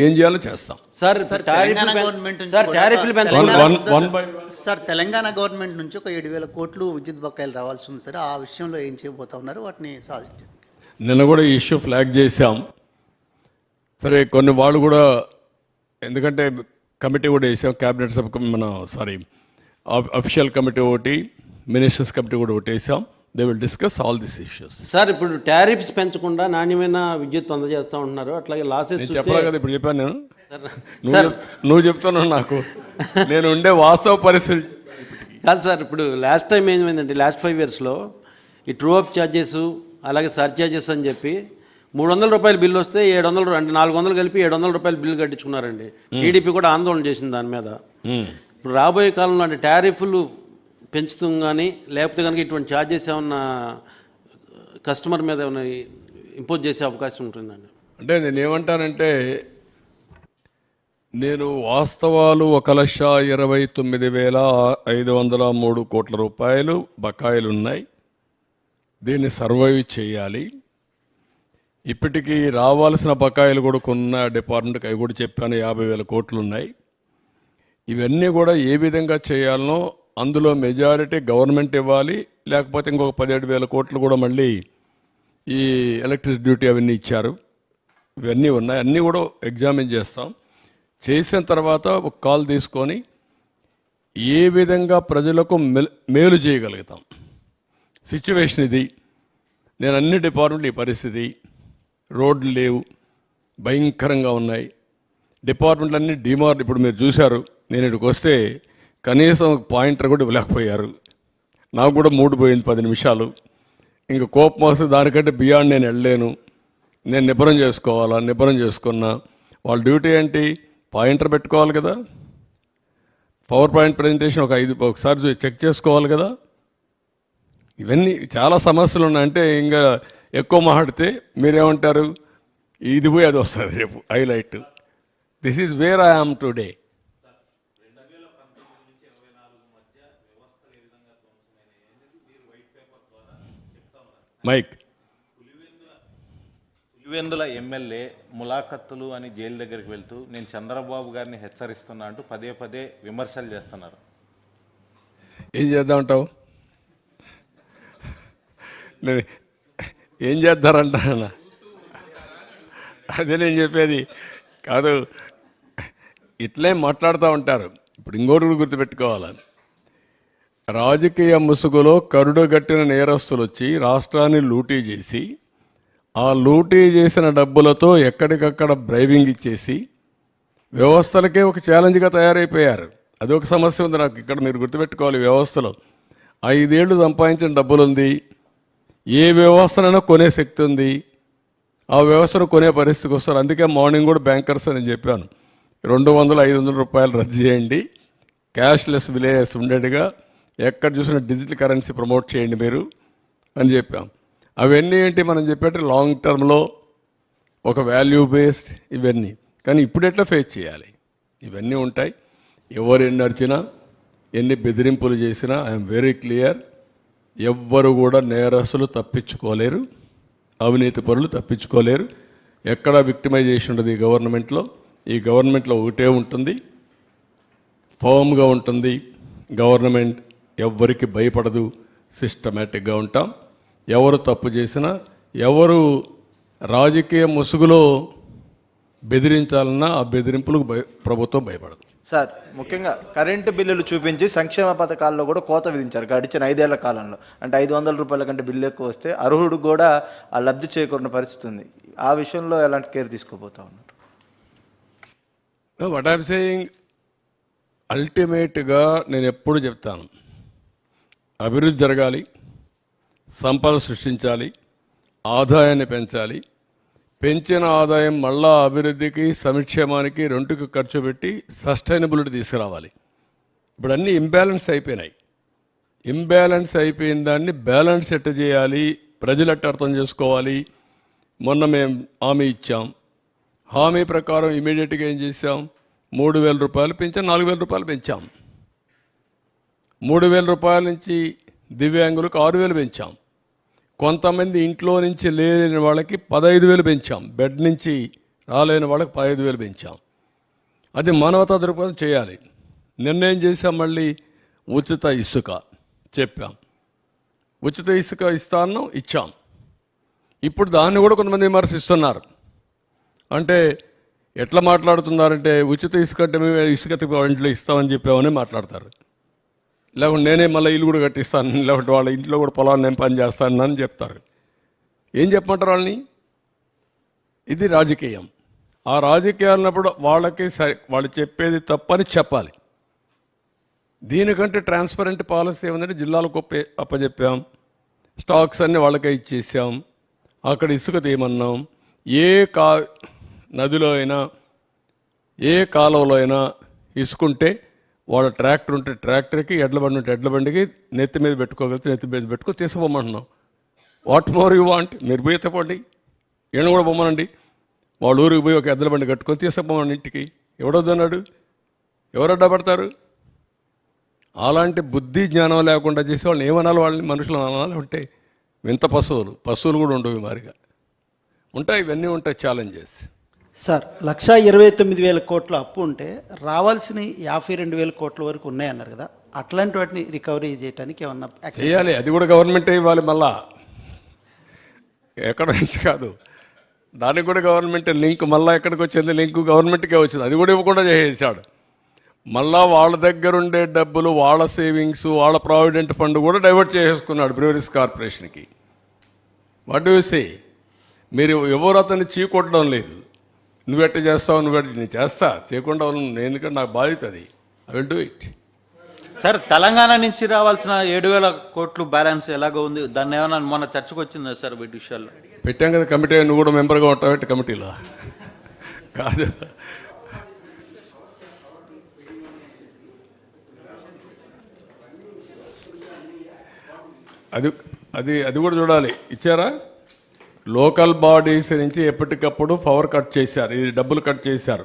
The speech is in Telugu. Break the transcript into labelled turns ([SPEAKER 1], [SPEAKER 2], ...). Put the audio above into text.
[SPEAKER 1] ఏం చేయాలో చేస్తాం.
[SPEAKER 2] తెలంగాణ గవర్నమెంట్ నుంచి ఒక 7,000 కోట్లు విద్యుత్ బకాయిలు రావాల్సి ఉంది సార్. ఆ విషయంలో ఏం చేయబోతా ఉన్నారు, వాటిని సాధించారు?
[SPEAKER 1] నిన్న కూడా ఈ ఇష్యూ ఫ్లాగ్ చేశాం. సరే, కొన్ని వాళ్ళు కూడా, ఎందుకంటే కమిటీ కూడా వేసాం, క్యాబినెట్ సబ్ అఫీషియల్ కమిటీ ఒకటి, మినిస్టర్స్ కమిటీ కూడా ఒకటి వేసాం. They will discuss all this issues.
[SPEAKER 3] Sir, ఇప్పుడు టారిఫ్స్ పెంచకుండా నాణ్యమైన విద్యుత్ అందజేస్తూ ఉంటున్నారు. అట్లాగే లాసెస్
[SPEAKER 1] చెప్పరా కదా, ఇప్పుడు చెప్పాను నేను. నువ్వు చెప్తున్నావు నాకు, నేను ఉండే వాస్తవ పరిస్థితి
[SPEAKER 3] కాదు సార్. ఇప్పుడు లాస్ట్ టైం ఏమైందంటే, లాస్ట్ 5 yearsలో ఈ ట్రూ అప్ ఛార్జెస్, అలాగే సర్ఛార్జెస్ అని చెప్పి 300 రూపాయల బిల్లు వస్తే 700 అంటే 400 కలిపి 700 రూపాయల బిల్లు కట్టించుకున్నారండి. టీడీపీ కూడా ఆందోళన చేసింది దాని మీద. ఇప్పుడు రాబోయే కాలంలో అంటే టారిఫ్లు పెంచుతాం కానీ, లేకపోతే కనుక ఇటువంటి ఛార్జెస్ ఏమన్నా కస్టమర్ మీద ఏమైనా ఇంపోజ్ చేసే అవకాశం ఉంటుందండి?
[SPEAKER 1] అంటే నేనేమంటానంటే, నేను వాస్తవాలు 1,29,503 కోట్ల రూపాయలు బకాయిలు ఉన్నాయి. దీన్ని సర్వైవ్ చేయాలి. ఇప్పటికీ రావాల్సిన బకాయిలు కూడా కొన్న డిపార్ట్మెంట్కి అవి కూడా చెప్పాను, 50,000 కోట్లు ఉన్నాయి. ఇవన్నీ కూడా ఏ విధంగా చేయాలనో, అందులో మెజారిటీ గవర్నమెంట్ ఇవ్వాలి, లేకపోతే ఇంకొక 17,000 కోట్లు కూడా మళ్ళీ ఈ ఎలక్ట్రిసిటీ డ్యూటీ అవన్నీ ఇచ్చారు. ఇవన్నీ ఉన్నాయి, అన్నీ కూడా ఎగ్జామిన్ చేస్తాం. చేసిన తర్వాత ఒక కాల్ తీసుకొని ఏ విధంగా ప్రజలకు మేలు చేయగలుగుతాం. సిచ్యువేషన్ ఇది. నేను అన్ని డిపార్ట్మెంట్లు ఈ పరిస్థితి, రోడ్లు లేవు, భయంకరంగా ఉన్నాయి. డిపార్ట్మెంట్లు అన్నీ ఇప్పుడు మీరు చూశారు, నేను ఇక్కడికి వస్తే కనీసం పాయింటర్ కూడా ఇవ్వలేకపోయారు. నాకు కూడా మూడు పోయింది 10 నిమిషాలు. ఇంక కోపం వస్తే దానికంటే బియాండ్ నేను వెళ్ళలేను. నేను నిబ్బరం చేసుకోవాలా, నిబ్బరం చేసుకున్నా. వాళ్ళ డ్యూటీ ఏంటి? పాయింటర్ పెట్టుకోవాలి కదా, పవర్ పాయింట్ ప్రజెంటేషన్ ఒకసారి చెక్ చేసుకోవాలి కదా. ఇవన్నీ చాలా సమస్యలు ఉన్నాయి. అంటే ఇంకా ఎక్కువ మాట్లాడితే మీరేమంటారు, ఇది పోయి అది వస్తుంది రేపు highlight. This is where I am today. Mike
[SPEAKER 4] Pulivendula MLA ములాఖత్తులు అని జైలు దగ్గరికి వెళ్తూ నేను చంద్రబాబు గారిని హెచ్చరిస్తున్నా అంటూ పదే పదే విమర్శలు చేస్తున్నారు.
[SPEAKER 1] ఏం చేద్దామంటావు? ఏం చేద్దారంట? అదే నేను చెప్పేది కాదు, ఇట్లే మాట్లాడుతూ ఉంటారు. ఇప్పుడు ఇంకోటి గుర్తుపెట్టుకోవాలి, రాజకీయ ముసుగులో కరుడుగట్టిన నేరస్తులు వచ్చి రాష్ట్రాన్ని లూటీ చేసి, ఆ లూటీ చేసిన డబ్బులతో ఎక్కడికక్కడ బ్రైవింగ్ ఇచ్చేసి వ్యవస్థలకే ఒక ఛాలెంజ్గా తయారైపోయారు. అదొక సమస్య ఉంది నాకు ఇక్కడ. మీరు గుర్తుపెట్టుకోవాలి, వ్యవస్థలో 5 ఏళ్ళు సంపాదించిన డబ్బులు ఉంది, ఏ వ్యవస్థనైనా కొనే శక్తి ఉంది, ఆ వ్యవస్థను కొనే పరిస్థితికి వస్తారు. అందుకే మార్నింగ్ కూడా బ్యాంకర్స్ అని చెప్పాను, 200-500 రూపాయలు రద్దు చేయండి, క్యాష్లెస్ విలేజెస్ ఉండేట్టుగా ఎక్కడ చూసినా డిజిటల్ కరెన్సీ ప్రమోట్ చేయండి మీరు అని చెప్పాం. అవన్నీ ఏంటి మనం చెప్పేటి లాంగ్ టర్మ్లో ఒక వాల్యూ బేస్డ్ ఇవన్నీ. కానీ ఇప్పుడు ఎట్లా ఫేస్ చేయాలి? ఇవన్నీ ఉంటాయి. ఎవరు ఎన్ని అరిచినా, ఎన్ని బెదిరింపులు చేసినా ఐఎమ్ వెరీ క్లియర్, ఎవ్వరు కూడా నేరస్తులు తప్పించుకోలేరు, అవినీతి పరులు తప్పించుకోలేరు. ఎక్కడ విక్టిమైజేషన్ ఉండదు ఈ గవర్నమెంట్లో. ఈ గవర్నమెంట్లో ఒకటే ఉంటుంది, ఫర్మ్గా ఉంటుంది గవర్నమెంట్, ఎవ్వరికి భయపడదు, సిస్టమేటిక్గా ఉంటాం. ఎవరు తప్పు చేసినా, ఎవరు రాజకీయ ముసుగులో బెదిరించాలన్నా ఆ బెదిరింపులకు ప్రభుత్వం భయపడదు.
[SPEAKER 5] సార్, ముఖ్యంగా కరెంటు బిల్లులు చూపించి సంక్షేమ పథకాల్లో కూడా కోత విధించారు గడిచిన 5 ఏళ్ల కాలంలో. అంటే 500 రూపాయల కంటే బిల్లు ఎక్కువ వస్తే అర్హుడు కూడా ఆ లబ్ధి చేకూరిన పరిస్థితి ఉంది. ఆ విషయంలో ఎలాంటి కేర్ తీసుకోబోతా ఉన్నారు?
[SPEAKER 1] వాట్ ఐఎమ్ సేయింగ్, అల్టిమేట్గా నేను ఎప్పుడు చెప్తాను, అభివృద్ధి జరగాలి, సంపద సృష్టించాలి, ఆదాయాన్ని పెంచాలి. పెంచిన ఆదాయం మళ్ళా అభివృద్ధికి, సంక్షేమానికి రెండుకి ఖర్చు పెట్టి సస్టైనబిలిటీ తీసుకురావాలి. ఇప్పుడు అన్నీ ఇంబ్యాలెన్స్ అయిపోయినాయి. ఇంబ్యాలెన్స్ అయిపోయిన దాన్ని బ్యాలెన్స్ ఎట్ట చేయాలి, ప్రజలు ఎట్ట అర్థం చేసుకోవాలి. మొన్న మేము హామీ ఇచ్చాం, హామీ ప్రకారం ఇమీడియట్గా ఏం చేసాం, 3,000 రూపాయలు పెంచాం, 4,000 రూపాయలు పెంచాం. 3,000 రూపాయల నుంచి దివ్యాంగులకు 6,000 పెంచాం. కొంతమంది ఇంట్లో నుంచి లేని వాళ్ళకి 15,000 పెంచాం. బెడ్ నుంచి రాలేని వాళ్ళకి 15,000 పెంచాం. అది మానవతా దృక్పథం చేయాలి. నిర్ణయం చేసాం. మళ్ళీ ఉచిత ఇసుక చెప్పాం. ఉచిత ఇసుక ఇస్తాను ఇచ్చాం. ఇప్పుడు దాన్ని కూడా కొంతమంది విమర్శిస్తున్నారు. అంటే ఎట్లా మాట్లాడుతున్నారంటే ఉచిత ఇసుక అంటే మేము ఇసుక ఇంట్లో ఇస్తామని చెప్పామని మాట్లాడతారు. లేకుంటే నేనే మళ్ళీ ఇల్లు కూడా కట్టిస్తాను, లేకుంటే వాళ్ళ ఇంట్లో కూడా పొలాన్ని నేను పని చేస్తాను అని చెప్తారు. ఏం చెప్పమంటారు వాళ్ళని? ఇది రాజకీయం. ఆ రాజకీయాలన్నప్పుడు వాళ్ళకి వాళ్ళు చెప్పేది తప్పని చెప్పాలి. దీనికంటే ట్రాన్స్పరెంట్ పాలసీ ఏమందంటే జిల్లాలకు అప్పచెప్పాం, స్టాక్స్ అన్నీ వాళ్ళకే ఇచ్చేసాం, అక్కడ ఇసుక తీయమన్నాం. ఏ నదిలో అయినా ఏ కాలువలో అయినా ఇసుకుంటే వాళ్ళ ట్రాక్టర్ ఉంటే ట్రాక్టర్కి, ఎడ్ల బండి ఉంటే ఎడ్ల బండికి నెత్తి మీద పెట్టుకోగలిగితే నెత్తి మీద పెట్టుకో తీసుకుపోమంటున్నాం. What more you want? మీరు పోయి ఎత్తపోండి, ఈయన కూడా పొమ్మనండి. వాళ్ళ ఊరికి పోయి ఒక ఎడ్ల బండి కట్టుకొని తీసుకుపోమని ఇంటికి. ఎవడొద్దన్నాడు? ఎవరు అడ్డపడతారు? అలాంటి బుద్ధి జ్ఞానం లేకుండా చేసే వాళ్ళని ఏమనాలి? వాళ్ళని మనుషులు అనాలి. ఉంటే వింత పశువులు కూడా ఉండవు మారిగా ఉంటాయి. ఇవన్నీ ఉంటాయి ఛాలెంజెస్.
[SPEAKER 6] సార్ 1,29,000 కోట్ల అప్పు ఉంటే రావాల్సిన 52,000 కోట్ల వరకు ఉన్నాయన్నారు కదా, అట్లాంటి వాటిని రికవరీ చేయడానికి ఏమన్నా
[SPEAKER 1] చేయాలి? అది కూడా గవర్నమెంటే ఇవ్వాలి. మళ్ళా ఎక్కడ నుంచి కాదు, దానికి కూడా గవర్నమెంట్ లింక్. మళ్ళీ ఎక్కడికి వచ్చింది లింక్? గవర్నమెంట్కే వచ్చింది. అది కూడా ఇవ్వకుండా చేసేసాడు. మళ్ళా వాళ్ళ దగ్గర ఉండే డబ్బులు, వాళ్ళ సేవింగ్స్, వాళ్ళ ప్రావిడెంట్ ఫండ్ కూడా డైవర్ట్ చేసేసుకున్నాడు బ్రూవరీస్ కార్పొరేషన్కి. What do you say? మీరు ఎవరు అతన్ని చీకొట్టడం లేదు. నువ్వెట్ట చేస్తావు, నేను చేస్తా, చేయకుండా ఎందుకంటే నాకు బాధ్యత అది. I will do it.
[SPEAKER 5] Sir, Telangana నుంచి రావాల్సిన 7,000 కోట్లు బ్యాలెన్స్ ఎలాగో ఉంది, దాన్ని ఏమైనా మొన్న చర్చకు వచ్చిందా సార్ వీటి విషయాల్లో?
[SPEAKER 1] పెట్టాం కదా కమిటీ. నువ్వు కూడా మెంబర్గా ఉంటావు కమిటీలో? కాదు, అది కూడా చూడాలి. ఇచ్చారా? లోకల్ బాడీస్ నుంచి ఎప్పటికప్పుడు పవర్ కట్ చేశారు, ఇది డబ్బులు కట్ చేశారు.